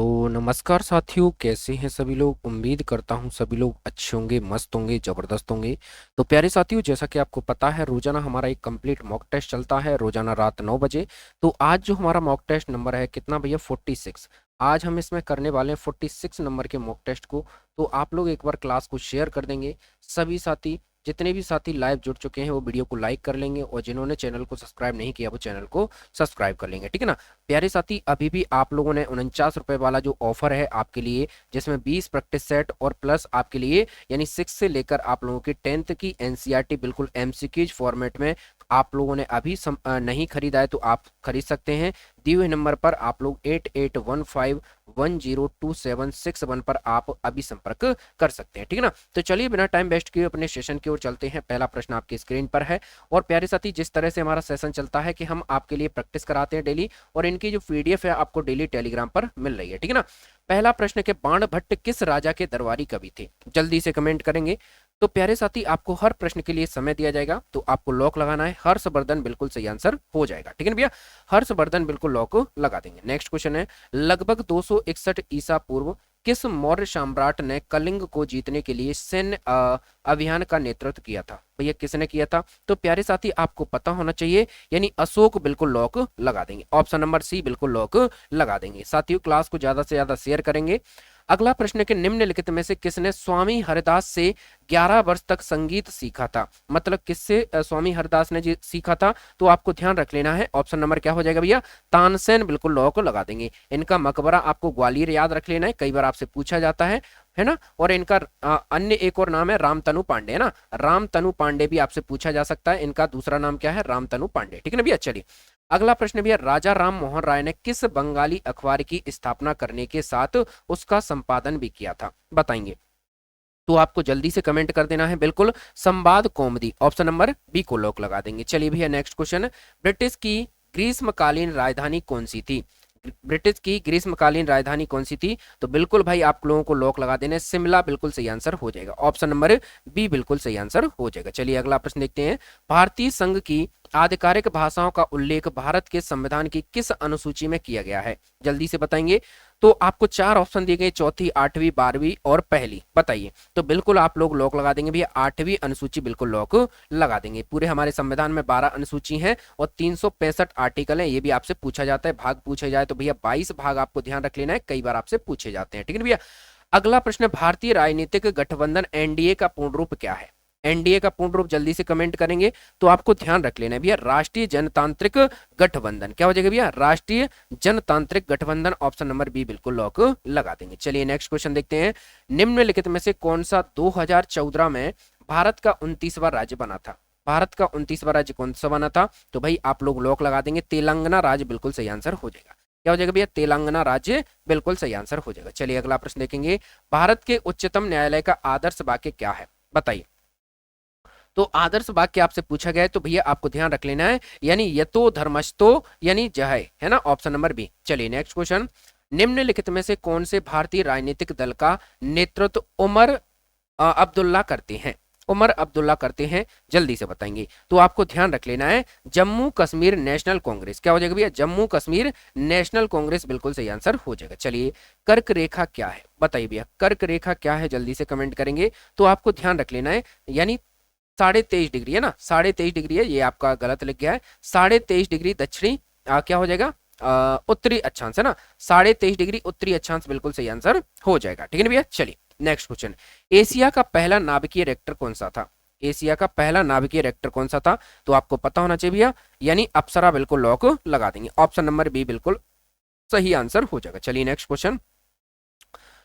तो नमस्कार साथियों, कैसे हैं सभी लोग। उम्मीद करता हूं सभी लोग अच्छे होंगे, मस्त होंगे, ज़बरदस्त होंगे। तो प्यारे साथियों, जैसा कि आपको पता है रोजाना हमारा एक कंप्लीट मॉक टेस्ट चलता है रोजाना रात 9 बजे। तो आज जो हमारा मॉक टेस्ट नंबर है कितना भैया, 46। आज हम इसमें करने वाले हैं 46 नंबर के मॉक टेस्ट को। तो आप लोग एक बार क्लास को शेयर कर देंगे। सभी साथी, जितने भी साथी लाइव जुड़ चुके हैं वो वीडियो को लाइक कर लेंगे, और जिन्होंने चैनल को सब्सक्राइब नहीं किया वो चैनल को सब्सक्राइब कर लेंगे, ठीक है ना। प्यारे साथी, अभी भी आप लोगों ने 49 रुपए वाला जो ऑफर है आपके लिए, जिसमें 20 प्रैक्टिस सेट और प्लस आपके लिए यानी 6 से लेकर आप लोगों की 10th की एनसीईआरटी बिल्कुल एमसीक्यूज फॉर्मेट में आप लोगों ने अभी नहीं खरीदा है तो आप खरीद सकते हैं। दिए हुए नंबर पर आप लोग 8815102761 पर आप अभी संपर्क कर सकते हैं, ठीक है ना। तो चलिए बिना टाइम वेस्ट किए अपने सेशन की ओर चलते हैं। पहला प्रश्न आपकी स्क्रीन पर है। और प्यारे साथी, जिस तरह से हमारा सेशन चलता है कि हम आपके लिए प्रैक्टिस कराते हैं डेली, और इनकी जो पीडीएफ है आपको डेली टेलीग्राम पर मिल रही है, ठीक है ना। पहला प्रश्न के बाण भट्ट किस राजा के दरबारी कवि थे, जल्दी से कमेंट करेंगे। तो प्यारे साथी, आपको हर प्रश्न के लिए समय दिया जाएगा, तो आपको लॉक लगाना है। हर्षवर्धन बिल्कुल सही आंसर हो जाएगा, ठीक है ना भैया। हर्षवर्धन बिल्कुल लॉक लगा देंगे। नेक्स्ट क्वेश्चन है, लगभग 261 ईसा पूर्व किस मौर्य सम्राट ने कलिंग को जीतने के लिए सैन्य अभियान का नेतृत्व किया था। भैया किसने किया था, तो प्यारे साथी आपको पता होना चाहिए, यानी अशोक बिल्कुल लॉक लगा देंगे। ऑप्शन नंबर सी बिल्कुल लॉक लगा देंगे। साथियों, क्लास को ज्यादा से ज्यादा शेयर करेंगे। अगला प्रश्न के निम्नलिखित में से किसने स्वामी हरिदास से 11 वर्ष तक संगीत सीखा था। मतलब किससे स्वामी हरिदास ने जी सीखा था, तो आपको ध्यान रख लेना है। ऑप्शन नंबर क्या हो जाएगा भैया, तानसेन बिल्कुल लॉक लगा देंगे। इनका मकबरा आपको ग्वालियर याद रख लेना है, कई बार आपसे पूछा जाता है ना। और इनका अन्य एक और नाम है रामतनु पांडे, है ना। रामतनु पांडे भी आपसे पूछा जा सकता है। इनका दूसरा नाम क्या है, रामतनु पांडे, ठीक है ना भैया। चलिए अगला प्रश्न भैया, राजा राम मोहन राय ने किस बंगाली अखबार की स्थापना करने के साथ उसका संपादन भी किया था, बताएंगे। तो आपको जल्दी से कमेंट कर देना है, बिल्कुल संवाद कौमुदी। ऑप्शन नंबर बी को लॉक लगा देंगे। चलिए भैया नेक्स्ट क्वेश्चन, ब्रिटिश की ग्रीष्मकालीन राजधानी कौन सी थी। ब्रिटिश की ग्रीष्मकालीन राजधानी कौन सी थी, तो बिल्कुल भाई आप लोगों को लॉक लगा देने, शिमला बिल्कुल सही आंसर हो जाएगा। ऑप्शन नंबर बी बिल्कुल सही आंसर हो जाएगा। चलिए अगला प्रश्न देखते हैं, भारतीय संघ की आधिकारिक भाषाओं का उल्लेख भारत के संविधान की किस अनुसूची में किया गया है, जल्दी से बताएंगे। तो आपको 4 ऑप्शन दिए गए, चौथी, 8वीं, 12वीं और पहली, बताइए। तो बिल्कुल आप लोग लॉक लगा देंगे भैया, 8वीं अनुसूची बिल्कुल लॉक लगा देंगे। पूरे हमारे संविधान में 12 अनुसूची हैं और 365 आर्टिकल हैं। ये भी आपसे पूछा जाता है, भाग पूछे जाए तो भैया 22 भाग आपको ध्यान रख लेना है, कई बार आपसे पूछे जाते हैं, ठीक है ना भैया। अगला प्रश्न, भारतीय राजनीतिक गठबंधन एनडीए का पूर्ण रूप क्या है। एनडीए का पूर्ण रूप जल्दी से कमेंट करेंगे। तो आपको ध्यान रख लेना है भैया, राष्ट्रीय जनतांत्रिक गठबंधन। क्या हो जाएगा भैया, राष्ट्रीय जनतांत्रिक गठबंधन। ऑप्शन नंबर बी बिल्कुल लॉक लगा देंगे। चलिए नेक्स्ट क्वेश्चन देखते हैं, निम्नलिखित में से कौन सा 2014 में भारत का 29वां राज्य बना था। भारत का 29वां राज्य कौन सा बना था, तो भाई आप लोग लॉक लगा देंगे, तेलंगाना राज्य बिल्कुल सही आंसर हो जाएगा। क्या हो जाएगा भैया, तेलंगाना राज्य बिल्कुल सही आंसर हो जाएगा। चलिए अगला प्रश्न देखेंगे, भारत के उच्चतम न्यायालय का आदर्श वाक्य क्या है, बताइए। तो आदर्श वाक्य आपसे पूछा गया है, तो भैया आपको ध्यान रख लेना है, यानी यतो धर्मस्तो यानी जय, है ना। Option number B. चलिए नेक्स्ट क्वेश्चन, निम्नलिखित में से कौन से भारतीय राजनीतिक दल का नेतृत्व उमर अब्दुल्ला करते हैं। उमर अब्दुल्ला करते हैं, जल्दी से बताएंगे। तो आपको ध्यान रख लेना है, जम्मू कश्मीर नेशनल कांग्रेस। क्या हो जाएगा भैया, जम्मू कश्मीर नेशनल कांग्रेस बिल्कुल सही आंसर हो जाएगा। चलिए कर्क रेखा क्या है, बताइए भैया, कर्क रेखा क्या है, जल्दी से कमेंट करेंगे। तो आपको ध्यान रख लेना है, यानी 23.5 डिग्री है ना, 23.5 डिग्री है, ये आपका गलत लिख गया है। 23.5 डिग्री दक्षिणी क्या हो जाएगा, उत्तरी अक्षांश, है ना। 23.5 डिग्री उत्तरी अक्षांश बिल्कुल सही आंसर हो जाएगा, ठीक है ना भैया। चलिए नेक्स्ट क्वेश्चन, एशिया का पहला नाभिकीय रिएक्टर कौन सा था। एशिया का पहला नाभिकीय रिएक्टर कौन सा था, तो आपको पता होना चाहिए भैया, यानी अप्सरा बिल्कुल लॉक लगा देंगे। ऑप्शन नंबर बी बिल्कुल सही आंसर हो जाएगा। चलिए नेक्स्ट क्वेश्चन,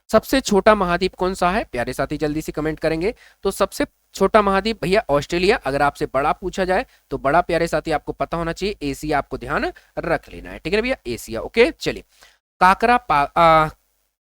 सबसे छोटा महाद्वीप कौन सा है, प्यारे साथी जल्दी से कमेंट करेंगे। तो सबसे छोटा महाद्वीप भैया ऑस्ट्रेलिया। अगर आपसे बड़ा पूछा जाए तो बड़ा, प्यारे साथी आपको पता होना चाहिए एशिया, आपको ध्यान रख लेना है, ठीक है ना भैया, एशिया। ओके चलिए,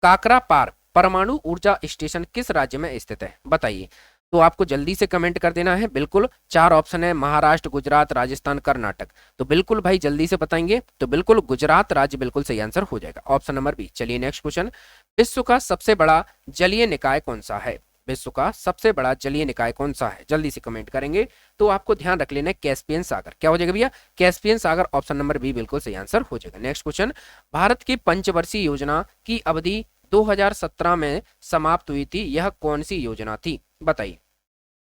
काकरा पार परमाणु ऊर्जा स्टेशन किस राज्य में स्थित है, बताइए। तो आपको जल्दी से कमेंट कर देना है, बिल्कुल 4 ऑप्शन है, महाराष्ट्र, गुजरात, राजस्थान, कर्नाटक। तो बिल्कुल भाई जल्दी से बताएंगे, तो बिल्कुल गुजरात राज्य बिल्कुल सही आंसर हो जाएगा। Option number B. चलिए नेक्स्ट क्वेश्चन, विश्व का सबसे बड़ा जलीय निकाय कौन सा है। विश्व का सबसे बड़ा जलीय निकाय कौन सा है, जल्दी से कमेंट करेंगे। तो आपको ध्यान रख लेना है कैस्पियन सागर। क्या हो जाएगा भैया, कैस्पियन सागर, ऑप्शन नंबर बी बिल्कुल सही आंसर हो जाएगा। नेक्स्ट क्वेश्चन, भारत की पंचवर्षीय योजना की अवधि 2017 में समाप्त हुई थी, यह कौन सी योजना थी, बताइए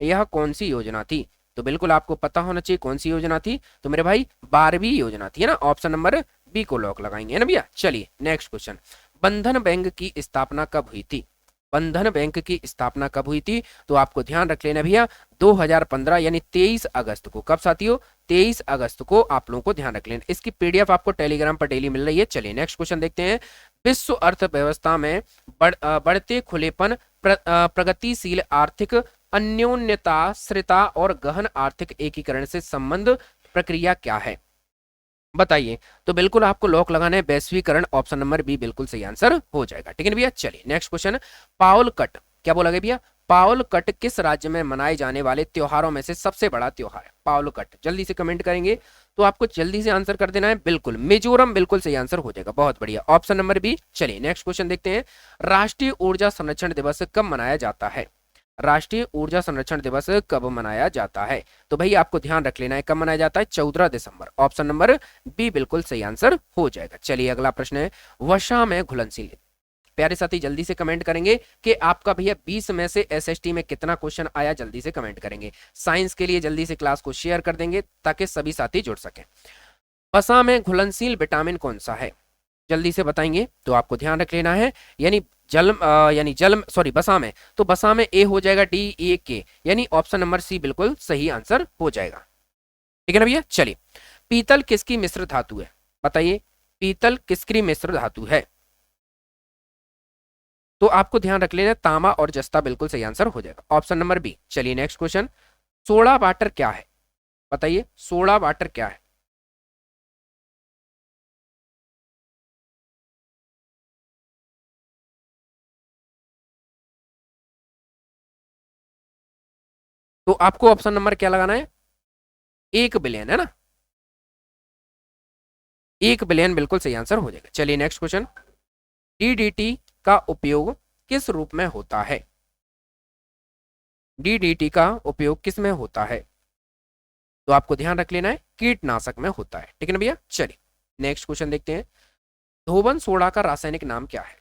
यह कौन सी योजना थी। तो बिल्कुल आपको पता होना चाहिए कौन सी योजना थी, तो मेरे भाई 12वीं योजना थी, है ना, ऑप्शन नंबर बी को लॉक लगाएंगे, है ना भैया। चलिए नेक्स्ट क्वेश्चन, बंधन बैंक की स्थापना कब हुई थी, बंधन बैंक की स्थापना कब हुई थी। तो आपको ध्यान रख लेना भैया 2015 यानी 23 अगस्त को। कब साथियों, 23 अगस्त को आप लोगों को ध्यान रख लेना। इसकी पीडीएफ आपको टेलीग्राम पर डेली मिल रही है। चलिए नेक्स्ट क्वेश्चन देखते हैं, विश्व अर्थव्यवस्था में बढ़ते खुलेपन, प्रगतिशील आर्थिक अन्योन्यताश्रिता और गहन आर्थिक एकीकरण से संबंध प्रक्रिया क्या है, बताइए। तो बिल्कुल आपको लॉक लगाना है वैश्वीकरण, ऑप्शन नंबर बी बिल्कुल सही आंसर हो जाएगा, ठीक है भैया। चलिए नेक्स्ट क्वेश्चन, पाउल कट, क्या बोला गया भैया, पाउल कट किस राज्य में मनाए जाने वाले त्योहारों में से सबसे बड़ा त्योहार है, पाउल कट, जल्दी से कमेंट करेंगे। तो आपको जल्दी से आंसर कर देना है, बिल्कुल मिजोरम बिल्कुल सही आंसर हो जाएगा, बहुत बढ़िया, ऑप्शन नंबर बी। चलिए नेक्स्ट क्वेश्चन देखते हैं, राष्ट्रीय ऊर्जा संरक्षण दिवस कब मनाया जाता है, राष्ट्रीय ऊर्जा संरक्षण दिवस कब मनाया जाता है। तो भाई आपको ध्यान रख लेना है कब मनाया जाता है, 14 दिसंबर, ऑप्शन नंबर बी बिल्कुल सही आंसर हो जाएगा। चलिए अगला प्रश्न है, वसा में घुलनशील, प्यारे साथी जल्दी से कमेंट करेंगे कि आपका भैया 20 में से एसएसटी में कितना क्वेश्चन आया, जल्दी से कमेंट करेंगे। साइंस के लिए जल्दी से क्लास को शेयर कर देंगे ताकि सभी साथी जुड़ सकें। वसा में घुलनशील विटामिन कौन सा है, जल्दी से बताएंगे। तो आपको ध्यान रख लेना है, यानी जल सॉरी बसा में, तो बसा में ए हो जाएगा डी ए के, यानी ऑप्शन नंबर सी बिल्कुल सही आंसर हो जाएगा, ठीक है ना भैया। चलिए, पीतल किसकी मिश्र धातु है, बताइए पीतल किसकी मिश्र धातु है। तो आपको ध्यान रख लेना तांबा और जस्ता बिल्कुल सही आंसर हो जाएगा, ऑप्शन नंबर बी। चलिए नेक्स्ट क्वेश्चन, सोडा वाटर क्या है, बताइए सोडा वाटर क्या है। तो आपको ऑप्शन नंबर क्या लगाना है, 1 बिलियन, है ना, 1 बिलियन बिल्कुल सही आंसर हो जाएगा। चलिए नेक्स्ट क्वेश्चन, डीडीटी का उपयोग किस रूप में होता है, डीडीटी का उपयोग किस में होता है। तो आपको ध्यान रख लेना है कीटनाशक में होता है, ठीक है ना भैया। चलिए नेक्स्ट क्वेश्चन देखते हैं, धोबन सोडा का रासायनिक नाम क्या है,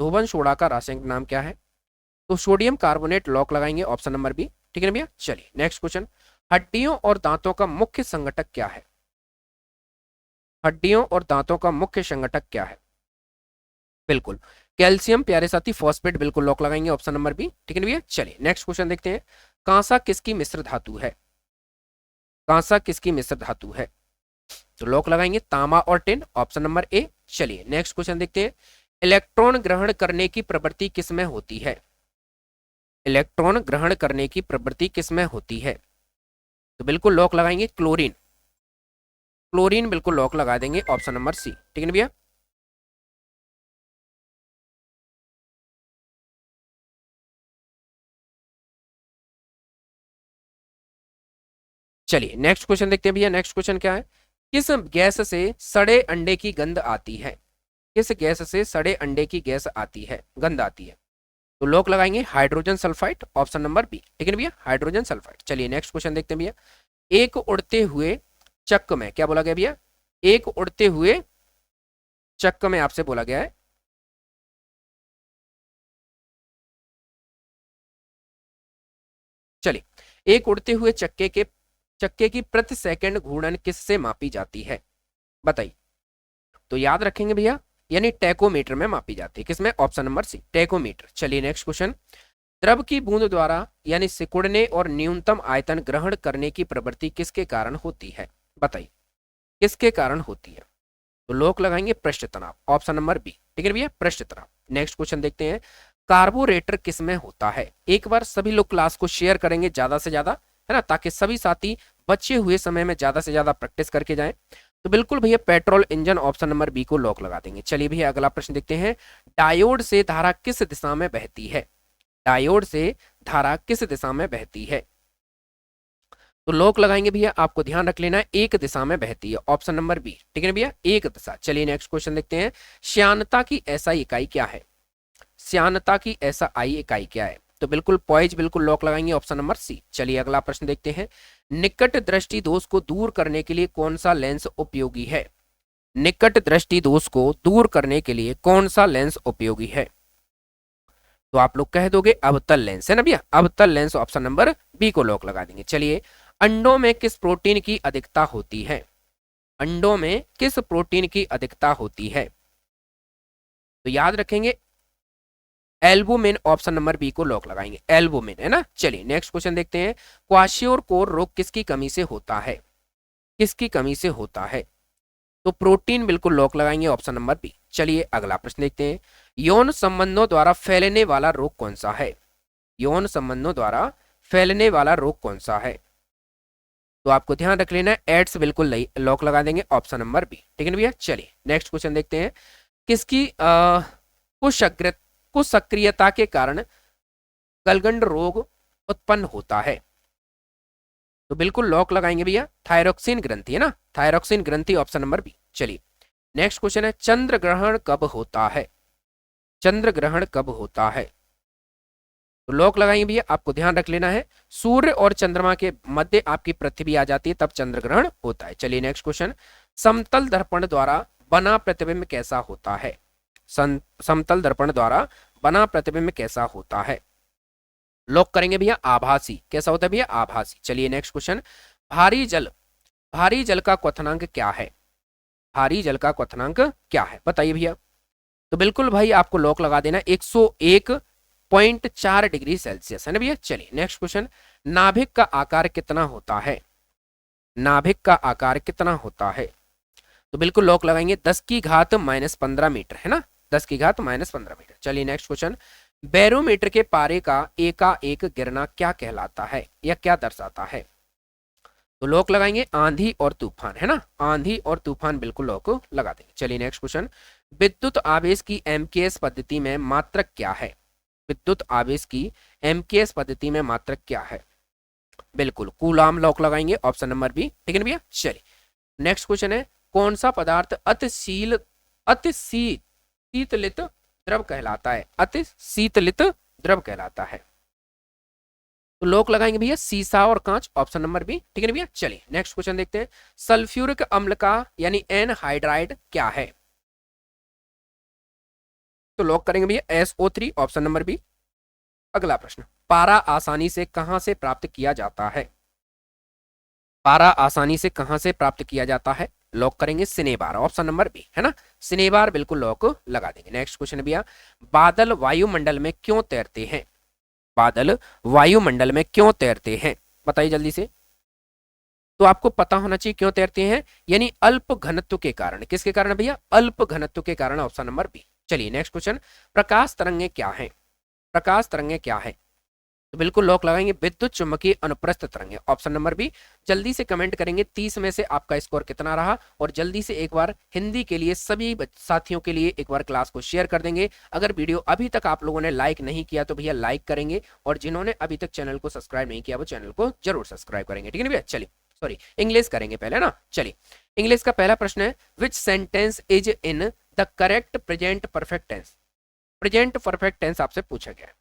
धोबन सोडा का रासायनिक नाम क्या है। तो सोडियम कार्बोनेट लॉक लगाएंगे, ऑप्शन नंबर बी, ठीक है ना भैया। चलिए नेक्स्ट क्वेश्चन, हड्डियों और दांतों का मुख्य संगठक क्या है, हड्डियों और दांतों का मुख्य संगठक क्या है, बिल्कुल कैल्शियम प्यारे साथी, फॉस्फेट बिल्कुल लॉक लगाएंगे, ऑप्शन नंबर बी, ठीक है ना भैया। चलिए नेक्स्ट क्वेश्चन देखते हैं, कांसा किसकी मिश्र धातु है, कांसा किसकी मिश्र धातु है। तो लॉक लगाएंगे तांबा और टिन, ऑप्शन नंबर ए। चलिए नेक्स्ट क्वेश्चन देखते हैं, इलेक्ट्रॉन ग्रहण करने की प्रवृत्ति किसमें होती है, इलेक्ट्रॉन ग्रहण करने की प्रवृत्ति किसमें होती है। तो बिल्कुल लॉक लगाएंगे क्लोरीन, क्लोरीन बिल्कुल लॉक लगा देंगे, ऑप्शन नंबर सी, ठीक है ना भैया। चलिए नेक्स्ट क्वेश्चन देखते हैं भैया, नेक्स्ट क्वेश्चन क्या है, किस गैस से सड़े अंडे की गंध आती है, किस गैस से सड़े अंडे की गैस आती है, गंध आती है। तो लॉक लगाएंगे hydrogen sulphide, option number B, ठीक है ना भैया, हाइड्रोजन सल्फाइड। चलिए नेक्स्ट क्वेश्चन देखते हैं भैया, एक उड़ते हुए चक्क में, क्या बोला गया भैया, एक उड़ते हुए चक्क में आपसे बोला गया है, चलिए एक उड़ते हुए चक्के की प्रति सेकंड घूर्णन किससे मापी जाती है, बताइए। तो याद रखेंगे भैया, यानी टैकोमीटर में मापी जाती है, किसमें, ऑप्शन नंबर सी, टैकोमीटर। चलिए नेक्स्ट क्वेश्चन, द्रव की बूंद द्वारा यानी सिकुड़ने और न्यूनतम आयतन ग्रहण करने की प्रवृत्ति किसके कारण होती है, बताइए किसके कारण होती है। तो लोक लगाएंगे पृष्ठ तनाव, ऑप्शन नंबर बी, ठीक है भैया, पृष्ठ तनाव। नेक्स्ट क्वेश्चन देखते हैं, कार्बोरेटर किसमें होता है। एक बार सभी लोग क्लास को शेयर करेंगे ज्यादा से ज्यादा, है ना, ताकि सभी साथी बचे हुए समय में ज्यादा से ज्यादा प्रैक्टिस करके जाएं। तो बिल्कुल भैया petrol engine, option number B को लॉक लगा देंगे। चलिए भैया अगला प्रश्न देखते हैं, डायोड से धारा किस दिशा में बहती है, डायोड से धारा किस दिशा में बहती है। तो लॉक लगाएंगे भैया, आपको ध्यान रख लेना है एक दिशा में बहती है, ऑप्शन नंबर बी, ठीक है ना भैया, एक दिशा। चलिए नेक्स्ट क्वेश्चन देखते हैं, श्यानता की ऐसा इकाई क्या है, श्यानता की ऐसा आई इकाई क्या है। तो बिल्कुल पॉइज बिल्कुल लॉक लगाएंगे ऑप्शन नंबर सी। चलिए अगला प्रश्न देखते हैं, निकट दृष्टि दोष को दूर करने के लिए कौन सा लेंस उपयोगी है? निकट दृष्टि दोष को दूर करने के लिए कौन सा लेंस उपयोगी है? तो आप लोग कह दोगे अवतल लेंस, है ना भैया, अवतल लेंस ऑप्शन नंबर बी को लॉक लगा देंगे। चलिए, अंडों में किस प्रोटीन की अधिकता होती है? अंडों में किस प्रोटीन की अधिकता होती है? तो याद रखेंगे एल्बुमिन, ऑप्शन नंबर बी को लॉक लगाएंगे, एल्बुमिन, है ना। चलिए नेक्स्ट क्वेश्चन देखते हैं, क्वाशियोर रोग किसकी कमी से होता है? किसकी कमी से होता है? तो प्रोटीन बिल्कुल लॉक लगाएंगे ऑप्शन नंबर बी। चलिए अगला प्रश्न देखते हैं, यौन संबंधों द्वारा फैलने वाला रोग कौन सा है? यौन संबंधों द्वारा फैलने वाला रोग कौन सा है? तो आपको ध्यान रख लेना है, एड्स बिल्कुल लॉक लगा देंगे ऑप्शन नंबर बी, ठीक है ना भैया। चलिए नेक्स्ट क्वेश्चन देखते हैं, किसकी कुसक्रियता के कारण गलगंड रोग उत्पन्न होता है? तो बिल्कुल लॉक लगाएंगे भैया, थायरोक्सिन ग्रंथि, है ना, थायरोक्सिन ग्रंथि ऑप्शन नंबर बी। चलिए नेक्स्ट क्वेश्चन है, चंद्र ग्रहण कब होता है? चंद्र ग्रहण कब होता है? तो लॉक लगाएंगे भैया, आपको ध्यान रख लेना है, सूर्य और चंद्रमा के मध्य आपकी पृथ्वी आ जाती है तब चंद्र ग्रहण होता है। चलिए नेक्स्ट क्वेश्चन, समतल दर्पण द्वारा बना प्रतिबिंब कैसा होता है? समतल दर्पण द्वारा बना प्रतिबिंब कैसा होता है? लॉक करेंगे भैया, आभासी। कैसा होता है भैया? आभासी। चलिए नेक्स्ट क्वेश्चन, भारी जल का क्वथनांक क्या है? भारी जल का क्वथनांक क्या है, बताइए भैया। तो बिल्कुल भाई आपको लॉक लगा देना, 101.4 डिग्री सेल्सियस, है ना भैया। चलिए नेक्स्ट क्वेश्चन, नाभिक का आकार कितना होता है? नाभिक का आकार कितना होता है? तो बिल्कुल लॉक लगाएंगे, 10 की घात -15 मीटर, है ना, 10 की घात -15 मीटर। चलिए नेक्स्ट क्वेश्चन, बैरोमीटर के पारे का एकाएक गिरना क्या कहलाता है या क्या दर्शाता है? तो लॉक लगाएंगे, आंधी और तूफान, है ना, आंधी और तूफान बिल्कुल लॉक लगा देंगे। चलिए नेक्स्ट क्वेश्चन, विद्युत आवेश की एमकेएस पद्धति में मात्रक क्या है? विद्युत आवेश की एमकेएस पद्धति में मात्रक क्या है? बिल्कुल कूलाम लॉक लगाएंगे ऑप्शन नंबर बी, ठीक है भैया। चलिए नेक्स्ट क्वेश्चन है, कौन सा पदार्थ अतिशीतलित द्रव कहलाता है? अतिशीतलित द्रव कहलाता है। तो लॉक लगाएंगे भैया, सीसा और कांच, ऑप्शन नंबर बी, ठीक है ना भैया। चलिए नेक्स्ट क्वेश्चन देखते हैं, सल्फ्यूरिक अम्ल का यानी एनहाइड्राइड क्या है? तो लॉक करेंगे भैया, SO3, ऑप्शन नंबर बी। अगला प्रश्न, पारा आसानी से कहां से प्राप्त किया जाता है? पारा आसानी से कहां से प्राप्त किया जाता है? लॉक करेंगे सिनेबार, ऑप्शन नंबर बी, है ना, सिनेबार बिल्कुल लॉक लगा देंगे। नेक्स्ट क्वेश्चन भैया, बादल वायुमंडल में क्यों तैरते हैं? बादल वायुमंडल में क्यों तैरते हैं, बताइए जल्दी से। तो आपको पता होना चाहिए क्यों तैरते हैं, यानी अल्प घनत्व के कारण। किसके कारण भैया? अल्प घनत्व के कारण, ऑप्शन नंबर बी। चलिए नेक्स्ट क्वेश्चन, प्रकाश तरंगे क्या है? प्रकाश तरंगे क्या है? तो बिल्कुल लॉक लगाएंगे, विद्युत चुम्बकीय अनुप्रस्थ तरंगे, ऑप्शन नंबर बी। जल्दी से कमेंट करेंगे 30 में से आपका स्कोर कितना रहा, और जल्दी से एक बार हिंदी के लिए सभी साथियों के लिए एक बार क्लास को शेयर कर देंगे। अगर वीडियो अभी तक आप लोगों ने लाइक नहीं किया तो भैया लाइक करेंगे, और जिन्होंने अभी तक चैनल को सब्सक्राइब नहीं किया वो चैनल को जरूर सब्सक्राइब करेंगे, ठीक है भैया। चलिए सॉरी, इंग्लिश करेंगे पहले ना। चलिए इंग्लिश का पहला प्रश्न है, which sentence is in the correct present perfect tense? Present perfect tense आपसे पूछा गया है,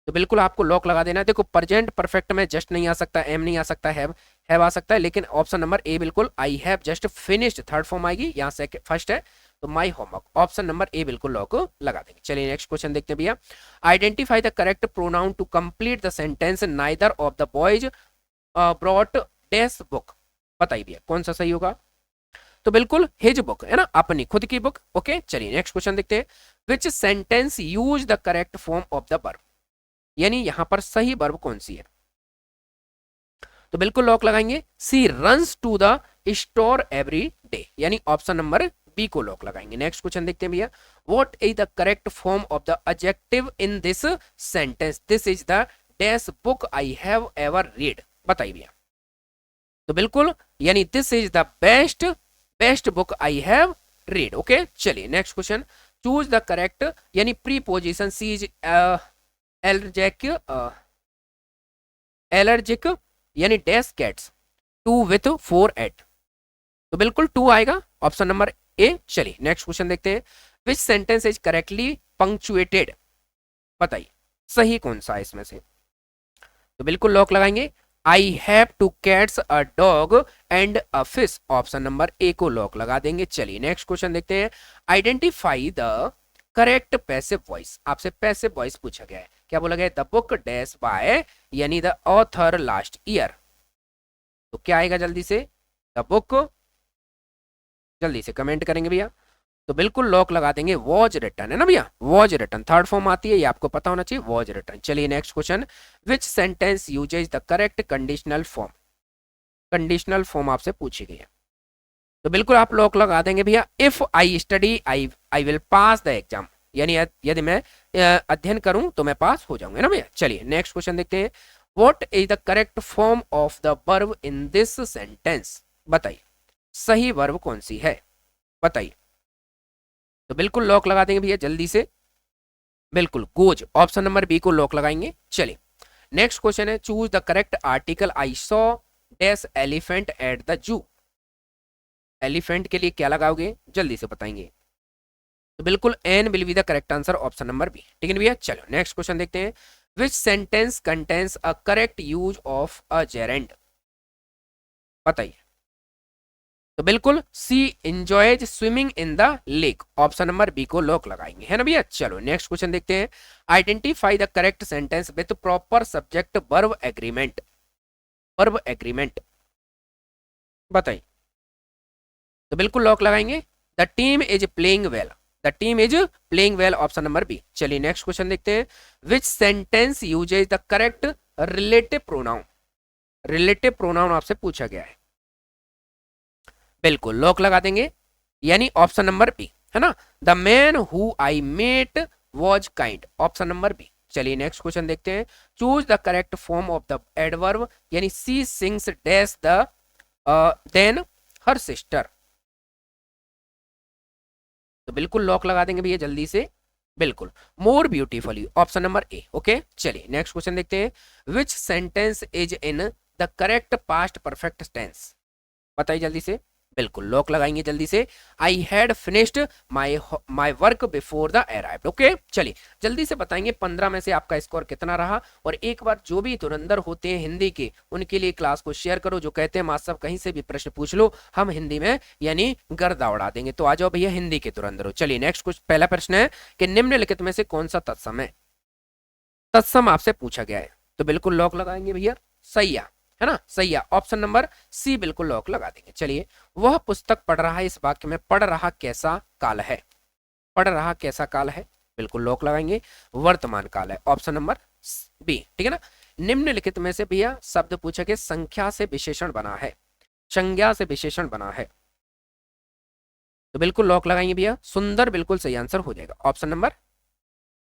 तो बिल्कुल आपको लॉक लगा देना है। देखो प्रेजेंट परफेक्ट में जस्ट नहीं आ सकता, एम नहीं आ सकता, हैव आ सकता है, लेकिन ऑप्शन नंबर ए बिल्कुल, I have just finished, third form आएगी, यहाँ सेकंड फर्स्ट है तो माई होमवर्क, ऑप्शन नंबर ए बिल्कुल लॉक लगा देंगे। चलिए नेक्स्ट क्वेश्चन देखते हैं भैया, identify the correct pronoun to complete the sentence, neither of the boys brought dash book, बताइए भैया कौन सा सही होगा? तो बिल्कुल हिज बुक, है ना, अपनी खुद की बुक। ओके चलिए नेक्स्ट क्वेश्चन देखते हैं, which sentence use the correct form of the verb, यानी यहां पर सही वर्ब कौन सी है? तो बिल्कुल लॉक लगाएंगे, she runs to the store every day, यानी ऑप्शन नंबर बी को लॉक लगाएंगे। नेक्स्ट क्वेश्चन देखते हैं भैया, what is the correct form of the adjective in this sentence, this is the dash book I have ever read, बताइए भैया। तो बिल्कुल यानी this is the best book I have read. Okay चलिए next question, choose the correct, यानी preposition she is allergic यानी dash cats, 2 with 4 eight, तो बिल्कुल 2 आएगा, ऑप्शन नंबर ए। चलिए नेक्स्ट क्वेश्चन देखते हैं, which sentence is correctly punctuated, बताइए। सही कौन सा है इसमें से? तो बिल्कुल लॉक लगाएंगे। I have two cats, a dog and a fish, option number ए को लॉक लगा देंगे। चलिए नेक्स्ट क्वेश्चन देखते हैं। Identify the correct passive voice, आपसे पैसिव वॉइस पूछा गया है। क्या बोला गया है? द बुक डैश बाय यानी द ऑथर लास्ट ईयर। तो क्या आएगा जल्दी से? द बुक, जल्दी से कमेंट करेंगे भैया। तो बिल्कुल लॉक लगा देंगे, वॉज रिटर्न है ना भैया, वॉज रिटर्न थर्ड फॉर्म आती है, ये आपको पता होना चाहिए, वॉज रिटर्न। चलिए next question. Which sentence uses the correct conditional form, conditional form आपसे पूछी गई है। तो बिल्कुल आप लॉक लगा देंगे भैया। If I study I I will pass the exam, यानी यदि मैं अध्ययन करूं तो मैं पास हो जाऊंगा ना भैया। चलिए नेक्स्ट क्वेश्चन देखते हैं। What is the correct form of the verb in this sentence, बताइए सही वर्ब कौन सी है, बताइए। तो बिल्कुल लॉक लगा देंगे भैया जल्दी से, बिल्कुल गोज, ऑप्शन नंबर बी को लॉक लगाएंगे। चलिए नेक्स्ट क्वेश्चन है। Choose the correct article, I saw dash elephant at the zoo, elephant के लिए क्या लगाओगे जल्दी से बताएंगे। तो बिल्कुल an will be the correct answer, option number B, ठीक है भैया। चलो नेक्स्ट क्वेश्चन देखते हैं। Which sentence contains a correct use of a gerund, बताइए। तो बिल्कुल she enjoys swimming in the lake, option number B को लॉक लगाएंगे, है ना भैया। चलो नेक्स्ट क्वेश्चन देखते हैं। Identify the correct sentence with proper subject verb agreement, verb agreement बताइए। तो बिल्कुल लॉक लगाएंगे। The team is playing well, the team is playing well, option number B. चलिए नेक्स्ट क्वेश्चन देखते हैं। Which sentence uses the correct relative pronoun, relative pronoun आपसे पूछा गया है, बिल्कुल लॉक लगा देंगे, यानी ऑप्शन नंबर बी, है ना। The man who I met was kind, option number B. चलिए नेक्स्ट क्वेश्चन देखते हैं। Choose the correct form of the adverb, यानी she sings dash the than her sister. तो बिल्कुल लॉक लगा देंगे भैया जल्दी से, बिल्कुल more beautifully, option number A, okay. चलिए नेक्स्ट क्वेश्चन देखते हैं। Which sentence is in the correct past perfect tense, बताइए जल्दी से, बिल्कुल लॉक लगाएंगे जल्दी से। I had finished my my work before the arrived, okay. चलिए जल्दी से बताएंगे 15 में से आपका स्कोर कितना रहा। और एक बार जो भी धुरंधर होते हैं हिंदी के, उनके लिए क्लास को शेयर करो, जो कहते हैं मास्टर साहब कहीं से भी प्रश्न पूछ लो, हम हिंदी में यानी गर्दा उड़ा देंगे। तो आ जाओ भैया हिंदी के धुरंधर हो। चलिए नेक्स्ट कुछ पहला प्रश्न है कि निम्नलिखित में से कौन सा तत्सम है, तत्सम आपसे पूछा गया है। तो बिल्कुल लॉक लगाएंगे भैया, सैया, है ना, सैया, ऑप्शन नंबर सी बिल्कुल लॉक लगा देंगे। चलिए वह पुस्तक पढ़ रहा है, इस वाक्य में पढ़ रहा कैसा काल है, पढ़ रहा कैसा काल है, बिल्कुल लॉक लगाएंगे, वर्तमान काल है, ऑप्शन नंबर बी, ठीक है ना। निम्नलिखित में से भैया शब्द पूछा गया संख्या से विशेषण बना है, संज्ञा से विशेषण बना है। तो बिल्कुल लॉक लगाएंगे भैया, सुंदर बिल्कुल सही आंसर हो जाएगा, ऑप्शन नंबर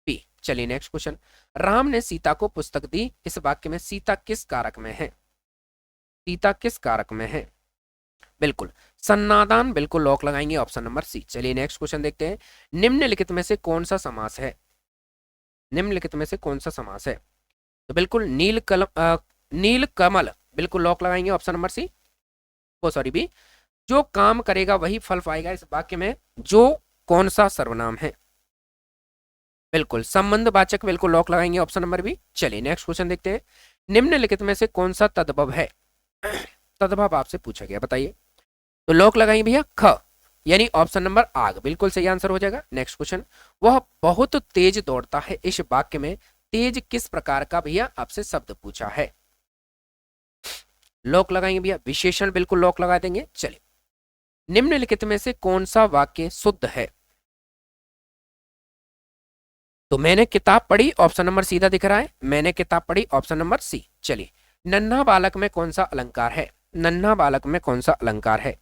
बी। चलिए नेक्स्ट क्वेश्चन। राम ने सीता को पुस्तक दी, इस वाक्य में सीता किस कारक में है, सीता किस कारक में है, बिल्कुल सन्नादान, बिल्कुल लॉक लगाएंगे, ऑप्शन नंबर सी। चलिए नेक्स्ट क्वेश्चन देखते हैं। निम्नलिखित में से कौन सा समास है, निम्नलिखित में से कौन सा समास है। तो बिल्कुल नील कमल, बिल्कुल लॉक लगाएंगे, ऑप्शन नंबर सी, ओ सॉरी बी। जो काम करेगा वही फल पाएगा, इस वाक्य में जो कौन सा सर्वनाम है, बिल्कुल संबंधवाचक, बिल्कुल लॉक लगाएंगे, ऑप्शन नंबर बी। चलिए नेक्स्ट क्वेश्चन देखते हैं। निम्नलिखित में से कौन सा तद्भव है, तद्भव आपसे पूछा गया, बताइए। तो लॉक लगाएंगे भैया ख, यानी ऑप्शन नंबर आग, बिल्कुल सही आंसर हो जाएगा। Next question. वह बहुत तेज दौड़ता है, इस वाक्य में तेज किस प्रकार का भैया आपसे शब्द पूछा है, लॉक लगाएंगे भैया विशेषण, बिल्कुल लॉक लगा देंगे। चलिए निम्नलिखित में से कौन सा वाक्य शुद्ध है। तो मैंने किताब पढ़ी, ऑप्शन नंबर सीधा दिख रहा है, मैंने किताब पढ़ी, ऑप्शन नंबर सी। चलिए नन्हा बालक में कौन सा अलंकार है, नन्हा बालक में कौन सा अलंकार है।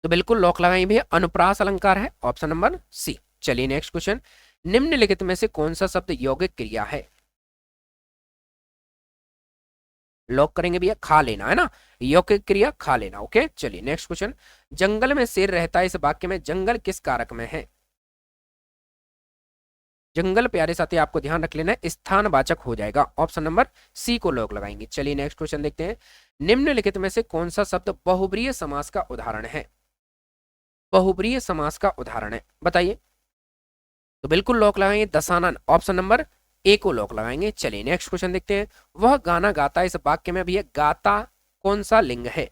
तो बिल्कुल लॉक लगाएंगे भैया अनुप्रास अलंकार है, ऑप्शन नंबर सी। चलिए नेक्स्ट क्वेश्चन। निम्नलिखित में से कौन सा शब्द यौगिक क्रिया है, लॉक करेंगे भैया खा लेना, है ना, यौगिक क्रिया खा लेना, ओके। चलिए नेक्स्ट क्वेश्चन। जंगल में शेर रहता है, इस वाक्य में जंगल किस कारक में है, जंगल प्यारे साथी आपको ध्यान रख लेना है, स्थानवाचक हो जाएगा, ऑप्शन नंबर सी को लॉक लगाएंगे। चलिए नेक्स्ट क्वेश्चन देखते हैं। निम्नलिखित में से कौन सा शब्द बहुब्रीय समास का उदाहरण है, बहुब्रीय समास का उदाहरण है, बताइए। तो बिल्कुल लॉक लगाएंगे दशानन, ऑप्शन नंबर ए को लॉक लगाएंगे। चलिए नेक्स्ट क्वेश्चन देखते हैं। वह गाना गाता, इस वाक्य में भैया गाता कौन सा लिंग है?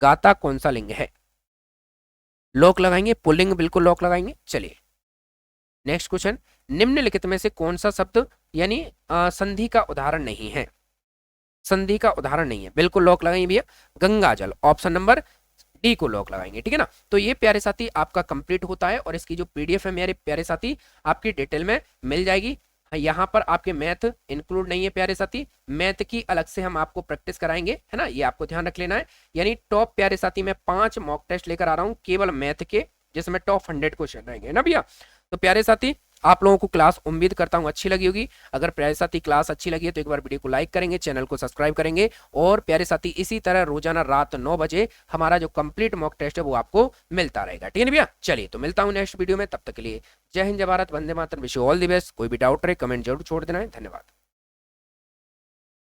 गाता कौन सा लिंग है? लॉक लगाएंगे, पुल्लिंग बिल्कुल लॉक लगाएंगे। चलिए नेक्स्ट क्वेश्चन, निम्नलिखित में से कौन सा शब्द यानी संधि का उदाहरण नहीं है? संधि का उदाहरण नहीं है, बिल्कुल लॉक लगाएंगे भैया गंगा जल, ऑप्शन नंबर डी को लॉक लगाएंगे। ठीक है ना। तो ये प्यारे साथी आपका कंप्लीट होता है और इसकी जो पीडीएफ है मेरे प्यारे साथी आपकी डिटेल में मिल जाएगी। यहाँ पर आपके मैथ इंक्लूड नहीं है प्यारे साथी, मैथ की अलग से हम आपको प्रैक्टिस कराएंगे, है ना, ये आपको ध्यान रख लेना है। यानी टॉप प्यारे साथी मैं 5 मॉक टेस्ट लेकर आ रहा हूँ केवल मैथ के, जिसमें टॉप 100 क्वेश्चन रहेंगे ना भैया। तो प्यारे साथी आप लोगों को क्लास उम्मीद करता हूं अच्छी लगी होगी। अगर प्यारे साथी क्लास अच्छी लगी है तो एक बार वीडियो को लाइक करेंगे, चैनल को सब्सक्राइब करेंगे और प्यारे साथी इसी तरह रोजाना रात 9 बजे हमारा जो कंप्लीट मॉक टेस्ट है वो आपको मिलता रहेगा। ठीक है भैया। चलिए तो मिलता हूं नेक्स्ट वीडियो में, तब तक के लिए जय हिंद, जय भारत, वंदे मातरम, wish you all the best. कोई भी डाउट रहे कमेंट जरूर छोड़ देना है। धन्यवाद।